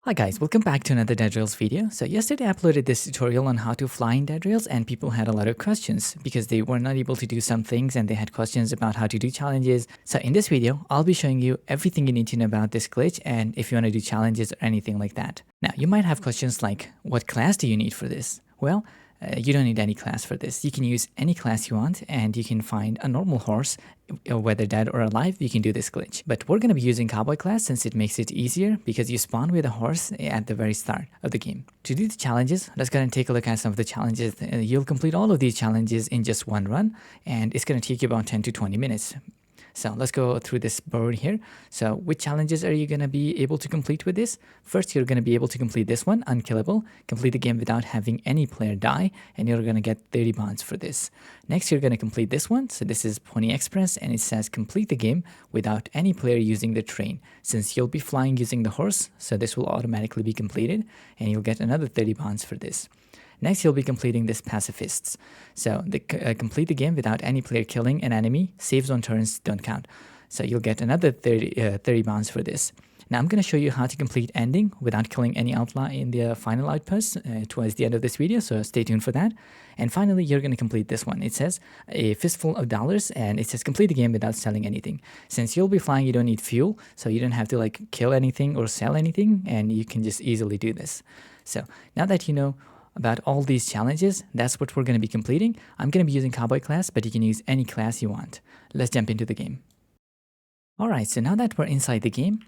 Hi guys, welcome back to another Dead Rails video. So yesterday I uploaded this tutorial on how to fly in Dead Rails and people had a lot of questions because they were not able to do some things and they had questions about how to do challenges. So in this video, I'll be showing you everything you need to know about this glitch and if you want to do challenges or anything like that. Now you might have questions like, what class do you need for this? Well, you don't need any class for this. You can use any class you want and you can find a normal horse, whether dead or alive, you can do this glitch. But we're going to be using Cowboy class since it makes it easier because you spawn with a horse at the very start of the game. To do the challenges, let's go ahead and take a look at some of the challenges. You'll complete all of these challenges in just one run and it's going to take you about 10 to 20 minutes. So let's go through this board here. So which challenges are you going to be able to complete with this? First, you're going to be able to complete this one, Unkillable. Complete the game without having any player die, and you're going to get 30 bonds for this. Next, you're going to complete this one. So this is Pony Express, and it says complete the game without any player using the train. Since you'll be flying using the horse, so this will automatically be completed, and you'll get another 30 bonds for this. Next, you'll be completing this Pacifists. So complete the game without any player killing an enemy. Saves on turns don't count. So you'll get another 30 bonds for this. Now I'm going to show you how to complete Ending without killing any outlaw in the final outpost towards the end of this video, so stay tuned for that. And finally, you're going to complete this one. It says a fistful of dollars, and it says complete the game without selling anything. Since you'll be flying, you don't need fuel, so you don't have to kill anything or sell anything, and you can just easily do this. So now that you know about all these challenges, that's what we're going to be completing. I'm going to be using Cowboy class, but you can use any class you want. Let's jump into the game. Alright, so now that we're inside the game,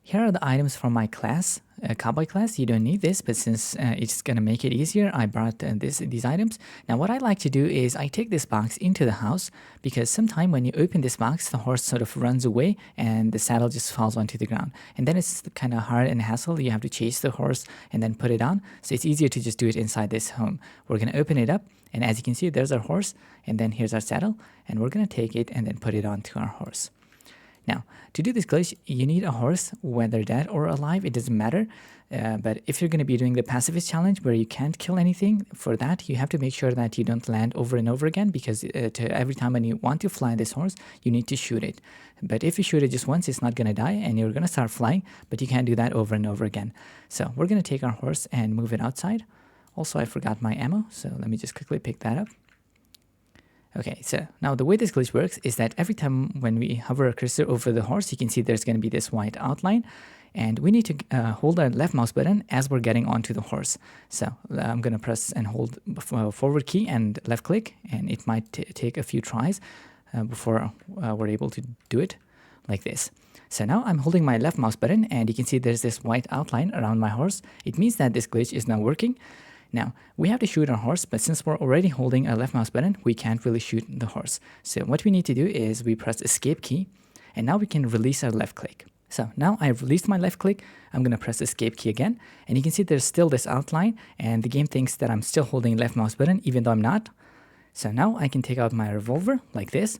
here are the items from my class, Cowboy class. You don't need this, but since it's going to make it easier, I brought these items. Now what I like to do is I take this box into the house because sometime when you open this box, the horse sort of runs away and the saddle just falls onto the ground. And then it's kind of hard and hassle. You have to chase the horse and then put it on. So it's easier to just do it inside this home. We're going to open it up. And as you can see, there's our horse. And then here's our saddle. And we're going to take it and then put it onto our horse. Now, to do this glitch, you need a horse, whether dead or alive, it doesn't matter. But if you're going to be doing the pacifist challenge where you can't kill anything, for that you have to make sure that you don't land over and over again because every time when you want to fly this horse, you need to shoot it. But if you shoot it just once, it's not going to die and you're going to start flying, but you can't do that over and over again. So we're going to take our horse and move it outside. Also, I forgot my ammo, so let me just quickly pick that up. Okay, so now the way this glitch works is that every time when we hover a cursor over the horse, you can see there's going to be this white outline. And we need to hold our left mouse button as we're getting onto the horse. So I'm going to press and hold forward key and left click, and it might take a few tries before we're able to do it like this. So now I'm holding my left mouse button, and you can see there's this white outline around my horse. It means that this glitch is now working. Now, we have to shoot our horse, but since we're already holding a left mouse button, we can't really shoot the horse. So what we need to do is we press escape key, and now we can release our left click. So now I've released my left click, I'm going to press escape key again, and you can see there's still this outline, and the game thinks that I'm still holding left mouse button, even though I'm not. So now I can take out my revolver like this,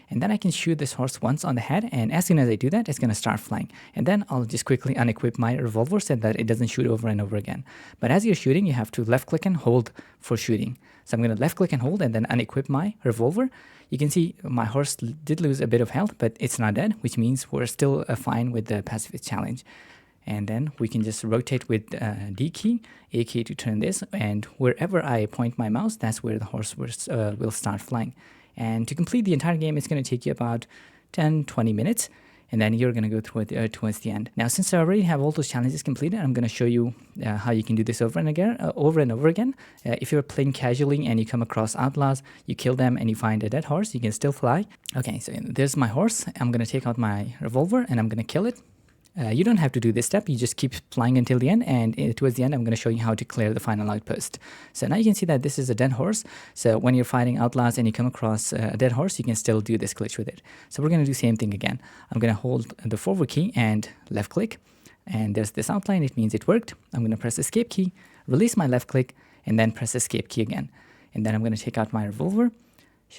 and then I can shoot this horse once on the head, and as soon as I do that, it's going to start flying. And then I'll just quickly unequip my revolver so that it doesn't shoot over and over again. But as you're shooting, you have to left click and hold for shooting. So I'm going to left click and hold and then unequip my revolver. You can see my horse did lose a bit of health, but it's not dead, which means we're still fine with the pacifist challenge. And then we can just rotate with D key, A key to turn this, and wherever I point my mouse, that's where the horse will start flying. And to complete the entire game, it's going to take you about 10-20 minutes, and then you're going to go through it towards the end. Now, since I already have all those challenges completed, I'm going to show you how you can do this over and over again. If you're playing casually and you come across outlaws, you kill them and you find a dead horse, you can still fly. Okay, so there's my horse. I'm going to take out my revolver and I'm going to kill it. You don't have to do this step, you just keep flying until the end, and towards the end I'm going to show you how to clear the final outpost. So now you can see that this is a dead horse, so when you're fighting outlaws and you come across a dead horse, you can still do this glitch with it. So we're going to do the same thing again. I'm going to hold the forward key and left click, and there's this outline, it means it worked. I'm going to press escape key, release my left click, and then press escape key again. And then I'm going to take out my revolver,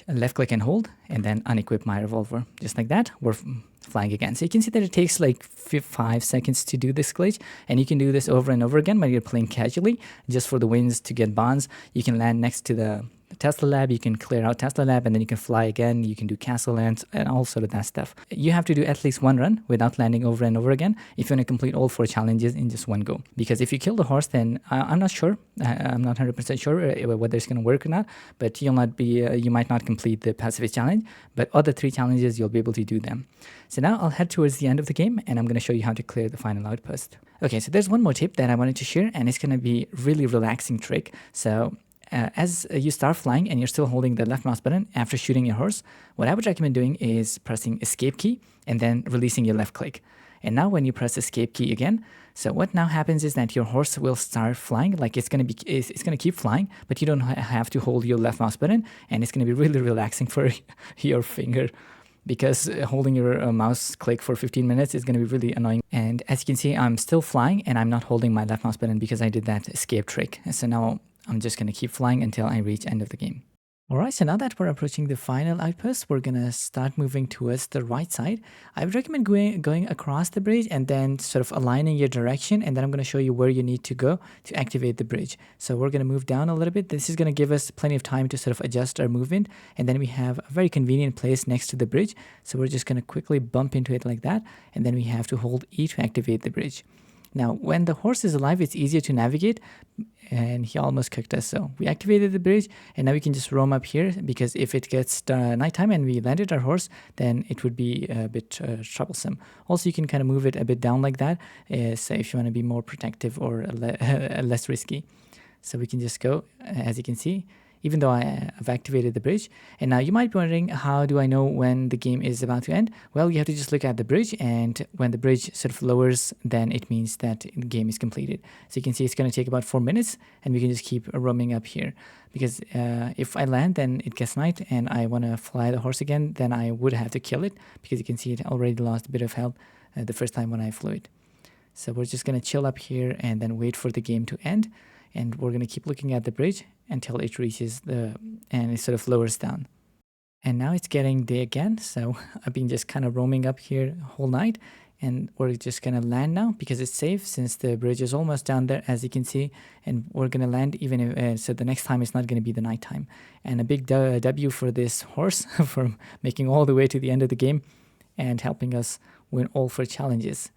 left click and hold, and then unequip my revolver. Just like that, we're flying again. So you can see that it takes like 5 seconds to do this glitch, and you can do this over and over again when you're playing casually, just for the wins to get bonds. You can land next to the Tesla Lab, you can clear out Tesla Lab and then you can fly again. You can do castle lands and all sort of that stuff. You have to do at least one run without landing over and over again if you want to complete all 4 challenges in just one go. Because if you kill the horse, then I'm not sure. I'm not 100% sure whether it's going to work or not. But you might not complete the pacifist challenge. But other 3 challenges, you'll be able to do them. So now I'll head towards the end of the game and I'm going to show you how to clear the final outpost. Okay, so there's one more tip that I wanted to share, and it's going to be really relaxing trick. So as you start flying and you're still holding the left mouse button after shooting your horse, what I would recommend doing is pressing escape key and then releasing your left click. And now when you press escape key again, so what now happens is that your horse will start flying, like it's going to keep flying, but you don't have to hold your left mouse button, and it's going to be really relaxing for your finger. Because holding your mouse click for 15 minutes is going to be really annoying. And as you can see, I'm still flying and I'm not holding my left mouse button because I did that escape trick. So now I'm just going to keep flying until I reach end of the game. Alright, so now that we're approaching the final outpost, we're going to start moving towards the right side. I would recommend going across the bridge and then sort of aligning your direction, and then I'm going to show you where you need to go to activate the bridge. So we're going to move down a little bit. This is going to give us plenty of time to sort of adjust our movement, and then we have a very convenient place next to the bridge. So we're just going to quickly bump into it like that, and then we have to hold E to activate the bridge. Now, when the horse is alive, it's easier to navigate, and he almost cooked us. So we activated the bridge, and now we can just roam up here, because if it gets nighttime and we landed our horse, then it would be a bit troublesome. Also, you can kind of move it a bit down like that, so if you want to be more protective or less risky. So we can just go, as you can see, even though I've activated the bridge. And now you might be wondering, how do I know when the game is about to end? Well, you have to just look at the bridge, and when the bridge sort of lowers, then it means that the game is completed. So you can see it's going to take about 4 minutes, and we can just keep roaming up here. Because if I land, then it gets night, and I want to fly the horse again, then I would have to kill it, because you can see it already lost a bit of health the first time when I flew it. So we're just going to chill up here and then wait for the game to end. And we're going to keep looking at the bridge until it reaches and it sort of lowers down. And now it's getting day again, so I've been just kind of roaming up here whole night, and we're just going to land now because it's safe, since the bridge is almost down there, as you can see, and we're going to land even if, so the next time it's not going to be the nighttime. And a big W for this horse for making all the way to the end of the game and helping us win all 4 challenges.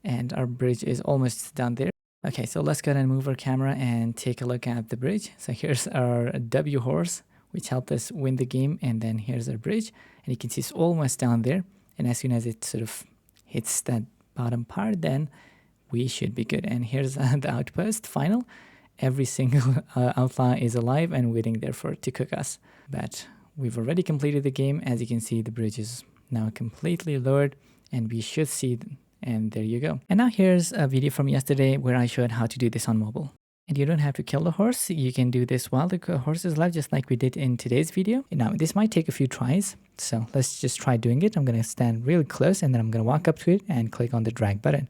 And our bridge is almost down there. Okay, so let's go ahead and move our camera and take a look at the bridge. So here's our W horse, which helped us win the game, and then here's our bridge, and you can see it's almost down there, and as soon as it sort of hits that bottom part, then we should be good. And here's the outpost final. Every single outlaw is alive and waiting there to cook us. But we've already completed the game. As you can see, the bridge is now completely lowered, and we should see. And there you go. And now here's a video from yesterday where I showed how to do this on mobile. And you don't have to kill the horse. You can do this while the horse is alive, just like we did in today's video. Now, this might take a few tries, so let's just try doing it. I'm going to stand really close, and then I'm going to walk up to it and click on the drag button.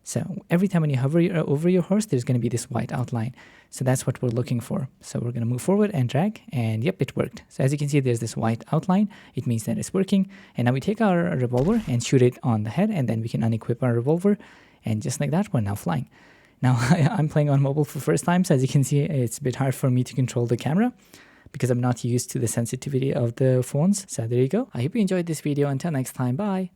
So every time when you hover over your horse, there's going to be this white outline. So that's what we're looking for. So we're going to move forward and drag, and yep, it worked. So as you can see, there's this white outline. It means that it's working. And now we take our revolver and shoot it on the head, and then we can unequip our revolver. And just like that, we're now flying. Now, I'm playing on mobile for the first time, so as you can see, it's a bit hard for me to control the camera because I'm not used to the sensitivity of the phones. So there you go. I hope you enjoyed this video. Until next time, bye.